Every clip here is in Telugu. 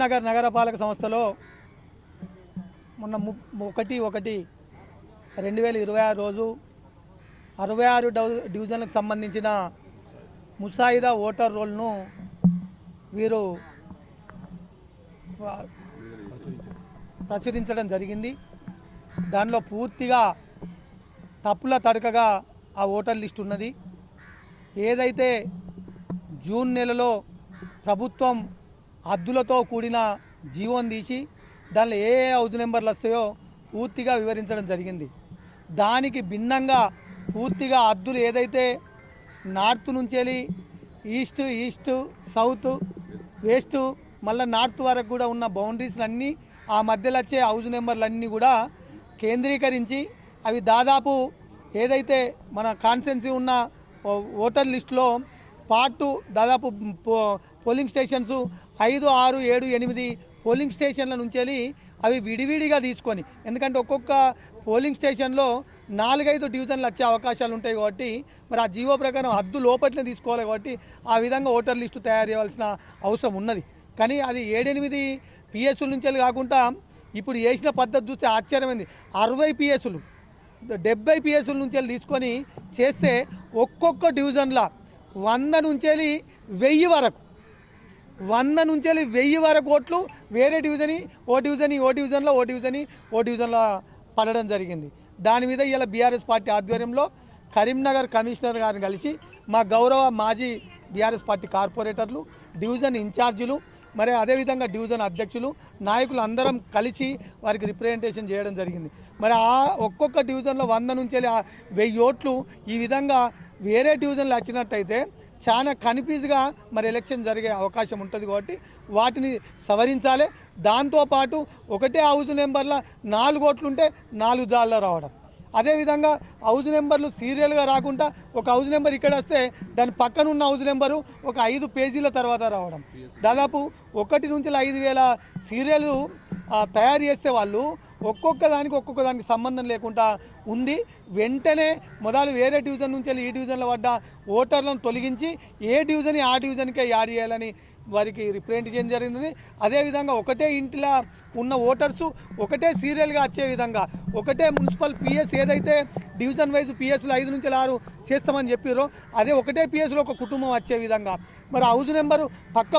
నగరపాలక సంస్థలో మొన్న 1/1/2026 రోజు 66 డివిజన్లకు సంబంధించిన ముసాయిదా ఓటర్ రోల్ను వీరు ప్రచురించడం జరిగింది. దానిలో పూర్తిగా తప్పుల తడకగా ఆ ఓటర్ లిస్ట్ ఉన్నది. ఏదైతే జూన్ నెలలో ప్రభుత్వం హద్దులతో కూడిన జీవోని తీసి దానిలో ఏ హౌస్ నెంబర్లు వస్తాయో పూర్తిగా వివరించడం జరిగింది. దానికి భిన్నంగా పూర్తిగా హద్దులు ఏదైతే నార్త్ నుంచి వెళ్ళి ఈస్ట్ సౌత్ వెస్ట్ మళ్ళీ నార్త్ వరకు కూడా ఉన్న బౌండరీస్లు అన్నీ ఆ మధ్యలో వచ్చే హౌస్ నెంబర్లు అన్నీ కూడా కేంద్రీకరించి అవి దాదాపు ఏదైతే మన కాన్స్టిట్యున్సీ ఉన్న ఓటర్ లిస్టులో పార్ట్ దాదాపు పోలింగ్ స్టేషన్స్ 5, 6, 7, 8 పోలింగ్ స్టేషన్ల నుంచి వెళ్ళి అవి విడివిడిగా తీసుకొని, ఎందుకంటే ఒక్కొక్క పోలింగ్ స్టేషన్లో 4-5 డివిజన్లు వచ్చే అవకాశాలు ఉంటాయి కాబట్టి మరి ఆ జీవో ప్రకారం హద్దు లోపట్లే తీసుకోవాలి కాబట్టి ఆ విధంగా ఓటర్ లిస్టు తయారు చేయాల్సిన అవసరం ఉన్నది. కానీ అది 7-8 పిఎస్ల నుంచి వెళ్ళి కాకుండా ఇప్పుడు చేసిన పద్ధతి చూస్తే ఆశ్చర్యమైంది. 60 పిఎస్లు 70 పిఎస్ల నుంచి వెళ్ళి తీసుకొని చేస్తే ఒక్కొక్క డివిజన్ల 100 నుంచి వెళ్ళి 1000 వరకు 100 నుంచి వెళ్ళి 1000 వరకు ఓట్లు వేరే ఓ డివిజన్లో పడడం జరిగింది. దాని మీద ఇలా బీఆర్ఎస్ పార్టీ ఆధ్వర్యంలో కరీంనగర్ కమిషనర్ గారిని కలిసి మా గౌరవ మాజీ బీఆర్ఎస్ పార్టీ కార్పొరేటర్లు, డివిజన్ ఇన్ఛార్జీలు, మరి అదేవిధంగా డివిజన్ అధ్యక్షులు, నాయకులు అందరం కలిసి వారికి రిప్రజెంటేషన్ చేయడం జరిగింది. మరి ఆ ఒక్కొక్క డివిజన్లో 100 నుంచి వెళ్ళి 1000 ఓట్లు ఈ విధంగా వేరే డివిజన్లు వచ్చినట్టయితే చాలా కన్ఫ్యూజ్గా మరి ఎలక్షన్ జరిగే అవకాశం ఉంటుంది కాబట్టి వాటిని సవరించాలి. దాంతోపాటు ఒకటే హౌస్ నెంబర్ల 4 ఓట్లుంటే 4 జాల్లో రావడం, అదేవిధంగా హౌస్ నెంబర్లు సీరియల్గా రాకుండా ఒక హౌస్ నెంబర్ ఇక్కడ వస్తే దాని పక్కన ఉన్న హౌస్ నెంబరు ఒక 5 పేజీల తర్వాత రావడం, దాదాపు 1 నుంచి 5,000 సీరియల్ తయారు చేస్తే వాళ్ళు ఒక్కొక్క దానికి సంబంధం లేకుండా ఉంది. వెంటనే మొదలు వేరే డివిజన్ నుంచి వెళ్ళి ఈ డివిజన్లో పడ్డ ఓటర్లను తొలగించి ఏ డివిజన్ ఆ డివిజన్కే యాడ్ చేయాలని వారికి రిప్రజెంటేషన్ జరిగింది. అదేవిధంగా ఒకటే ఇంటిలో ఉన్న ఓటర్సు ఒకటే సీరియల్గా వచ్చే విధంగా ఒకటే మున్సిపల్ పిఎస్ ఏదైతే డివిజన్ వైజ్ పిఎస్లు 5 నుంచి 6 చేస్తామని చెప్పారో అదే ఒకటే పిఎస్లో ఒక కుటుంబం వచ్చే విధంగా మరి హౌస్ నెంబరు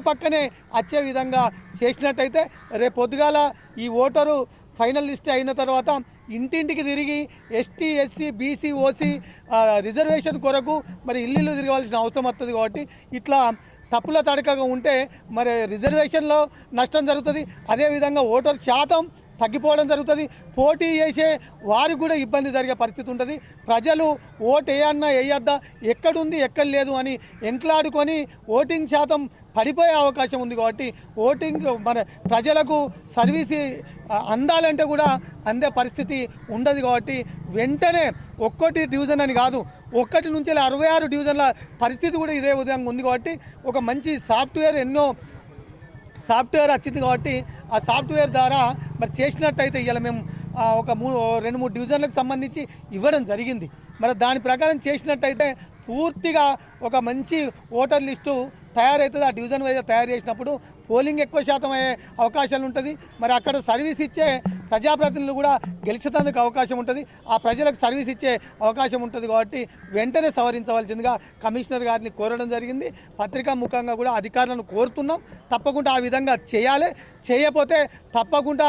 పక్కనే వచ్చే విధంగా చేసినట్టయితే రేపు పొద్దుగాల ఈ ఓటరు ఫైనల్ లిస్ట్ అయిన తర్వాత ఇంటింటికి తిరిగి ST, SC, BC, OC reservation కొరకు మరి ఇల్లు తిరగాల్సిన అవసరం వస్తుంది. కాబట్టి ఇట్లా తప్పుల తడకగా ఉంటే మరి రిజర్వేషన్లో నష్టం జరుగుతుంది, అదేవిధంగా ఓటర్ శాతం తగ్గిపోవడం జరుగుతుంది. పోటీ చేసే వారికి కూడా ఇబ్బంది జరిగే పరిస్థితి ఉంటుంది. ప్రజలు ఓటు వేయద్దా, ఎక్కడుంది ఎక్కడ లేదు అని ఎంట్లాడుకొని ఓటింగ్ శాతం పడిపోయే అవకాశం ఉంది. కాబట్టి ఓటింగ్ మన ప్రజలకు సర్వీస్ అందాలంటే కూడా అందే పరిస్థితి ఉండదు. కాబట్టి వెంటనే ఒక్కటి డివిజన్ అని కాదు 1 నుంచి 66 డివిజన్ల పరిస్థితి కూడా ఇదే విధంగా ఉంది. కాబట్టి ఒక మంచి సాఫ్ట్వేర్ వచ్చింది కాబట్టి ఆ సాఫ్ట్వేర్ ద్వారా మరి చేసినట్టయితే ఇలా మేము ఒక 2-3 డివిజన్లకు సంబంధించి ఇవ్వడం జరిగింది. మరి దాని ప్రకారం చేసినట్టయితే పూర్తిగా ఒక మంచి ఓటర్ లిస్టు తయారవుతుంది. ఆ డివిజన్ వైజ్ తయారు చేసినప్పుడు పోలింగ్ ఎక్కువ శాతం అయ్యే అవకాశాలు ఉంటుంది. మరి అక్కడ సర్వీస్ ఇచ్చే ప్రజాప్రతినిధులు కూడా గెలిచేందుకు అవకాశం ఉంటుంది, ఆ ప్రజలకు సర్వీస్ ఇచ్చే అవకాశం ఉంటుంది. కాబట్టి వెంటనే సవరించవలసిందిగా కమిషనర్ గారిని కోరడం జరిగింది. పత్రికా ముఖంగా కూడా అధికారులను కోరుతున్నాం, తప్పకుండా ఆ విధంగా చేయాలి. చేయకపోతే తప్పకుండా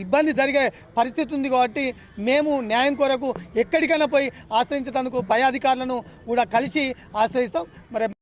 ఇబ్బంది జరిగే పరిస్థితి ఉంది. కాబట్టి మేము న్యాయం కొరకు ఎక్కడికైనా పోయి ఆశ్రయించేందుకు పై అధికారులను కూడా కలిసి ఆశ్రయిస్తాం. మరి